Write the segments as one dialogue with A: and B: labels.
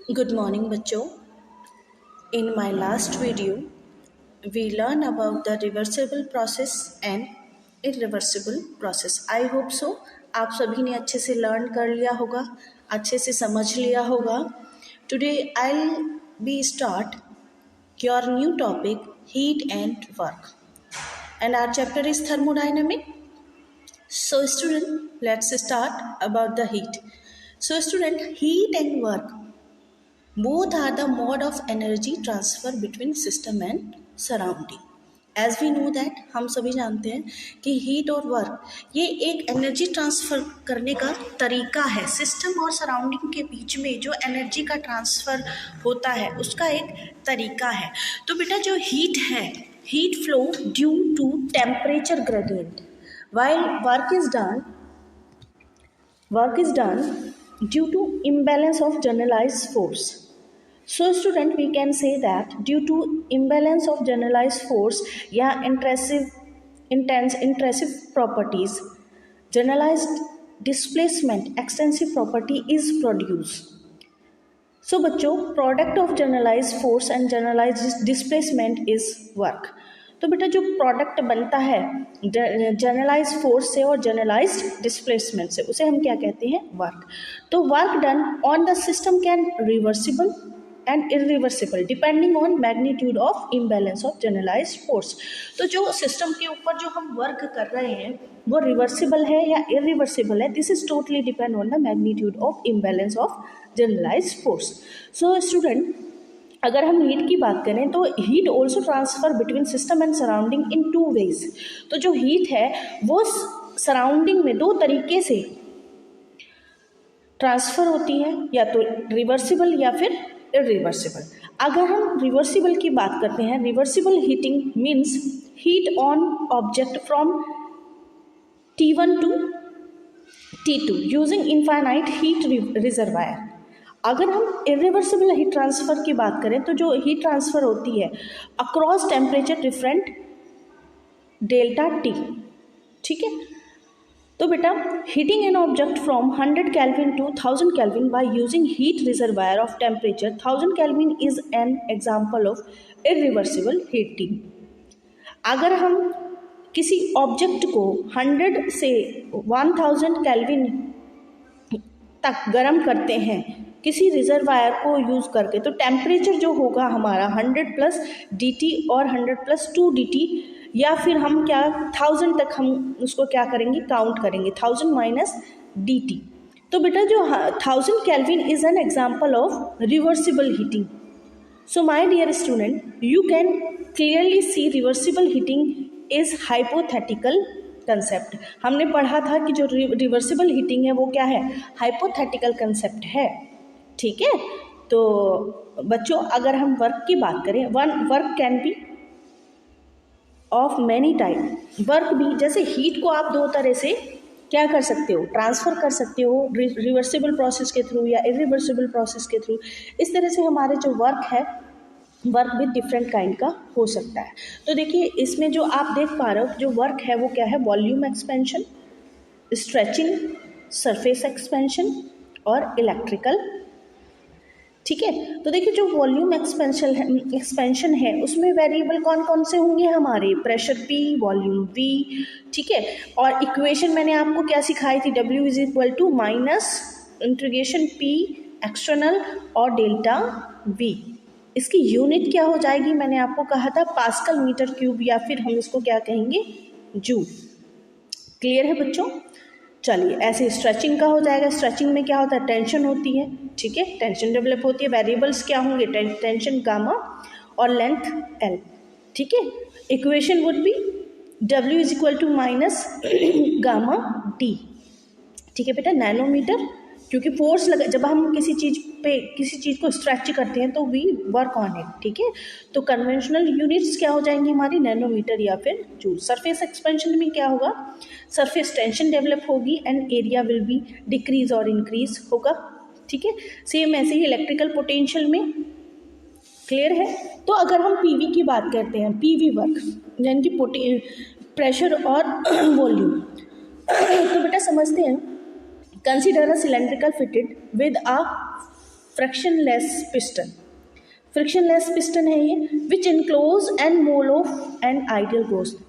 A: Good morning बच्चों. In my last video, we learned about the reversible process and irreversible process. I hope so. आप सभी ने अच्छे से लर्न कर लिया होगा, अच्छे से समझ लिया होगा. Today I'll be start your new topic heat and work. And our chapter is thermodynamic. So student, let's start about the heat. So student, heat and work both are the mode of energy transfer between system and surrounding. As we know that, हम सभी जानते हैं कि heat और work ये एक energy transfer करने का तरीका है. सिस्टम और सराउंडिंग के बीच में जो एनर्जी का ट्रांसफ़र होता है उसका एक तरीका है. तो बेटा जो हीट है, heat flow due to temperature gradient while work is done due to imbalance of generalized force. So student, we can say that due to imbalance of generalized force या intrinsic properties, generalized displacement extensive property is produced. So बच्चों, product of generalized force and generalized displacement is work. तो बेटा जो product बनता है generalise force से और generalised displacement से, उसे हम क्या कहते हैं? वर्क. तो work done on the system can reversible and irreversible depending on magnitude of imbalance of generalised force. तो जो सिस्टम के ऊपर जो हम वर्क कर रहे हैं वो रिवर्सिबल है या इरिवर्सिबल है, this is totally depend on the magnitude of imbalance of generalised force. So student, अगर हम हीट की बात करें तो heat also transfer between system and surrounding in two ways. तो जो हीट है वो सराउंडिंग में दो तरीके से ट्रांसफर होती है, या तो रिवर्सिबल या फिर इरिवर्सिबल. अगर हम रिवर्सिबल की बात करते हैं, reversible heating means heat on object from T1 to T2 using infinite heat reservoir. अगर हम इरिवर्सिबल हीट ट्रांसफ़र की बात करें तो जो हीट ट्रांसफ़र होती है across temperature different delta T. ठीक है. तो बेटा heating an object from 100 kelvin to 1000 kelvin by using heat reservoir of temperature 1000 kelvin is an example of irreversible heating. अगर हम किसी ऑब्जेक्ट को 100 से 1000 केल्विन तक गर्म करते हैं किसी रिजर्वायर को यूज़ करके, तो टेम्परेचर जो होगा हमारा 100 प्लस dt और 100 प्लस 2 dt, या फिर हम क्या 1000 तक हम उसको क्या करेंगे, काउंट करेंगे 1000 माइनस dt. तो बेटा जो 1000 kelvin is an example of reversible heating. So my dear student, you can clearly see reversible heating is hypothetical concept. हमने पढ़ा था कि जो रिवर्सिबल हीटिंग है वो क्या है? हाइपोथेटिकल कंसेप्ट है. ठीक है. तो बच्चों, अगर हम वर्क की बात करें, work can be of many type. Work भी जैसे हीट को आप दो तरह से क्या कर सकते हो, ट्रांसफ़र कर सकते हो, रिवर्सिबल प्रोसेस के थ्रू या इरिवर्सिबल प्रोसेस के थ्रू. इस तरह से हमारे जो वर्क है, वर्क भी डिफरेंट काइंड का हो सकता है. तो देखिए इसमें जो आप देख पा रहे हो जो वर्क है वो क्या है? Volume expansion, stretching, surface expansion और इलेक्ट्रिकल. ठीक है. तो देखिए जो वॉल्यूम एक्सपेंशन है उसमें वेरिएबल कौन कौन से होंगे हमारे? Pressure P, volume V. ठीक है. और इक्वेशन मैंने आपको क्या सिखाई थी? W is equal to minus integration P external और डेल्टा V. इसकी यूनिट क्या हो जाएगी? मैंने आपको कहा था पास्कल मीटर क्यूब, या फिर हम इसको क्या कहेंगे? जूल. क्लियर है बच्चों? चलिए, ऐसे स्ट्रेचिंग का हो जाएगा. स्ट्रेचिंग में क्या होता है? टेंशन होती है. ठीक है. टेंशन डेवलप होती है. वेरिएबल्स क्या होंगे? टेंशन गामा और लेंथ L. ठीक है. Equation would be W is equal to minus gamma D. ठीक है बेटा. नैनोमीटर, क्योंकि फोर्स लगा जब हम किसी चीज़ को स्ट्रेच करते हैं तो वी वर्क ऑन इट. ठीक है. तो कन्वेंशनल यूनिट्स क्या हो जाएंगी हमारी? नैनोमीटर या फिर जूल. सरफेस एक्सपेंशन में क्या होगा? सरफेस टेंशन डेवलप होगी and area will be decrease और इंक्रीज होगा. ठीक है. सेम ऐसे ही इलेक्ट्रिकल पोटेंशियल में. क्लियर है. तो अगर हम पीवी की बात करते हैं, पीवी वर्क यानी कि प्रेशर और वॉल्यूम, तो बेटा समझते हैं. Consider a cylindrical fitted with a frictionless piston. Frictionless piston है ये, which enclose an mole of an ideal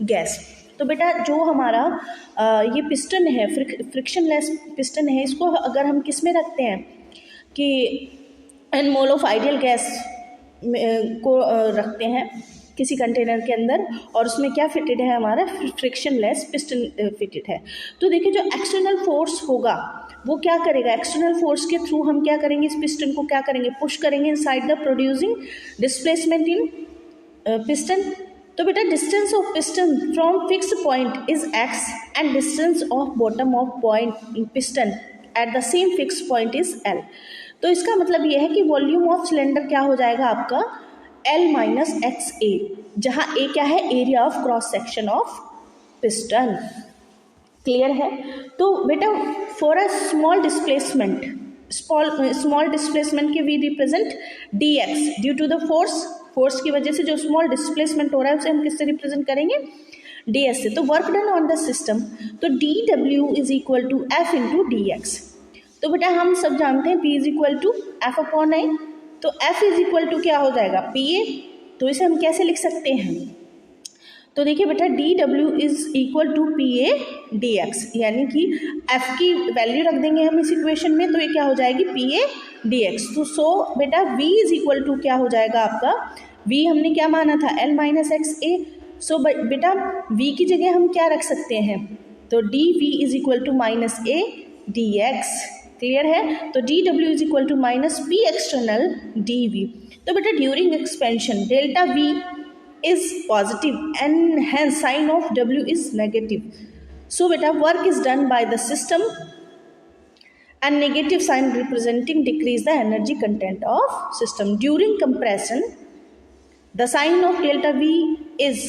A: gas. तो बेटा जो हमारा ये पिस्टन है, फ्रिक्शनलेस पिस्टन है, इसको अगर हम किस में रखते हैं कि n mole of ideal gas को रखते हैं किसी कंटेनर के अंदर, और उसमें क्या फिटेड है हमारा फ्रिक्शनलेस पिस्टन फिटेड है। तो देखिए जो एक्सटर्नल फोर्स होगा वो क्या करेगा, एक्सटर्नल फोर्स के थ्रू हम क्या करेंगे, इस पिस्टन को क्या करेंगे, पुश करेंगे inside the producing displacement in piston. तो बेटा distance of piston from fix point is x and distance of bottom of point in piston at the same fix point is l। तो इसका मतलब ये है कि वॉल्यूम ऑफ सिलेंडर क्या हो जाएगा आपका L माइनस एक्स ए, जहाँ A क्या है, area of cross section of piston. Clear है। तो बेटा for a small displacement, small displacement के we represent dx due to the force की वजह से जो स्मॉल डिस्प्लेसमेंट हो रहा है उसे हम किससे रिप्रेजेंट करेंगे, ds से। तो work done on the system, तो dw is equal to f into dx। तो बेटा हम सब जानते हैं p is equal to f upon I, तो f इज इक्वल टू क्या हो जाएगा pa। तो इसे हम कैसे लिख सकते हैं, तो देखिए बेटा dw is equal to pa dx, यानी कि f की वैल्यू रख देंगे हम इस इक्वेशन में, तो ये क्या हो जाएगी pa dx। तो सो बेटा v इज इक्वल टू क्या हो जाएगा आपका, v हमने क्या माना था l माइनस एक्स ए। सो बेटा v की जगह हम क्या रख सकते हैं, तो dv is equal to minus a dx। Clear है। तो dw is equal to minus p external dv। तो बेटा during expansion delta v is positive and hence sign of W is negative. So beta work is done by the system and negative sign representing decrease the energy content of system. During compression the sign of delta V is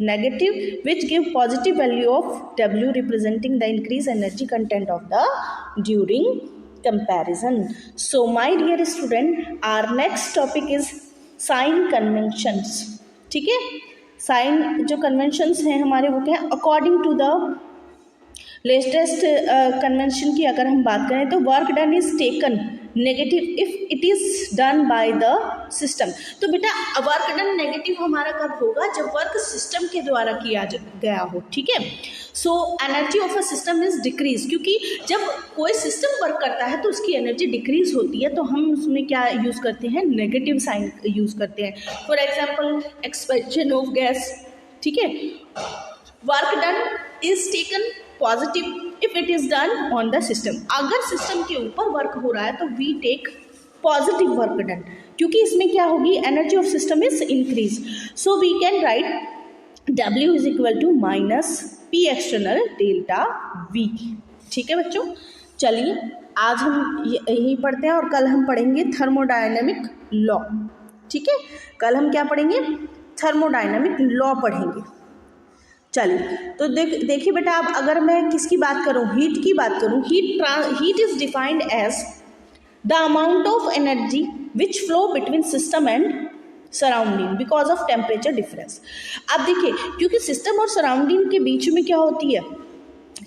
A: negative which give positive value of W representing the increased energy content of the during comparison. So my dear student, our next topic is sign conventions। ठीक है, sign जो conventions हैं हमारे वो क्या है, according to the latest convention की अगर हम बात करें तो work done is taken negative if it is done by the system. तो बेटा वर्क डन नेगेटिव हमारा कब होगा, जब वर्क सिस्टम के द्वारा किया गया हो। ठीक है। So energy of a system is decrease, क्योंकि जब कोई सिस्टम वर्क करता है तो उसकी एनर्जी डिक्रीज होती है, तो हम उसमें क्या यूज़ करते हैं, नेगेटिव साइन यूज़ करते हैं। For example expansion of gas. ठीक है। Work done is taken positive if it is done on the system. अगर सिस्टम के ऊपर वर्क हो रहा है तो we take positive work done, क्योंकि इसमें क्या होगी, energy of system is increase. So we can write W is equal to minus P external delta V। ठीक है बच्चों, चलिए आज हम यही पढ़ते हैं और कल हम पढ़ेंगे थर्मोडायनेमिक लॉ। ठीक है, कल हम क्या पढ़ेंगे, थर्मोडायनेमिक लॉ पढ़ेंगे। चलिए तो देखिए बेटा, अब अगर मैं किसकी बात करूं, हीट की बात करूं, heat is defined as the amount of energy which flow between system and surrounding because of temperature difference. अब देखिए, क्योंकि सिस्टम और सराउंडिंग के बीच में क्या होती है,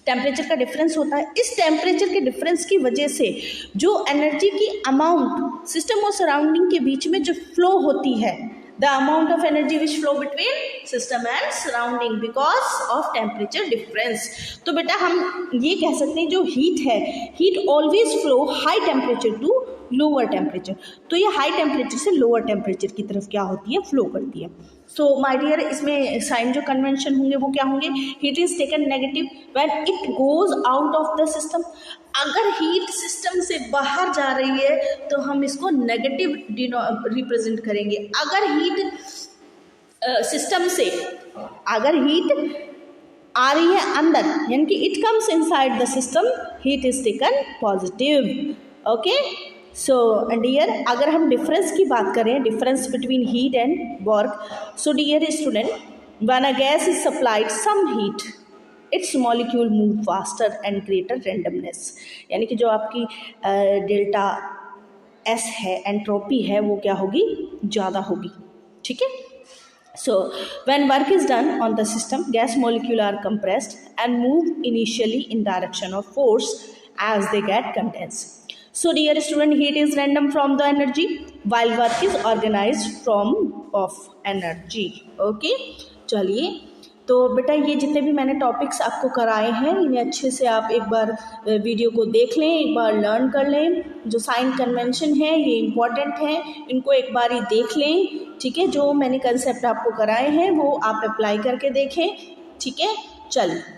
A: टेम्परेचर का डिफरेंस होता है। इस टेम्परेचर के डिफरेंस की वजह से जो एनर्जी की अमाउंट सिस्टम और सराउंडिंग के बीच में जो फ्लो होती है, the amount of energy which flow between system and surrounding because of temperature difference। तो बेटा हम ये कह सकते हैं जो हीट है, heat always flow high temperature to lower temperature. तो ये हाई टेम्परेचर से लोअर टेम्परेचर की तरफ क्या होती है, फ्लो करती है। सो माय डियर, इसमें साइन जो कन्वेंशन होंगे वो क्या होंगे, heat is taken negative when it goes out of the system. अगर हीट सिस्टम से बाहर जा रही है तो हम इसको नेगेटिव रिप्रेजेंट करेंगे। अगर हीट सिस्टम से अगर हीट आ रही है अंदर, यानी कि it comes inside the system, heat is taken positive. Okay, so dear, अगर हम डिफरेंस की बात करें, difference between heat and work, so dear student, when a gas is supplied some heat its molecule move faster and greater randomness, यानी कि जो आपकी delta S है, एंट्रोपी है, वो क्या होगी, ज़्यादा होगी। ठीक है। So when work is done on the system, gas molecule are compressed and move initially in direction of force as they get condense. So dear student, heat is random from the energy while work is organized from of energy. Okay, चलिए, तो बेटा ये जितने भी मैंने topics आपको कराए हैं इन्हें अच्छे से आप एक बार वीडियो को देख लें, एक बार लर्न कर लें। जो साइन कन्वेंशन है ये इम्पॉर्टेंट है, इनको एक बार ही देख लें, ठीक है। जो मैंने कंसेप्ट आपको कराए हैं वो आप अप्लाई करके देखें, ठीक है। चलिए।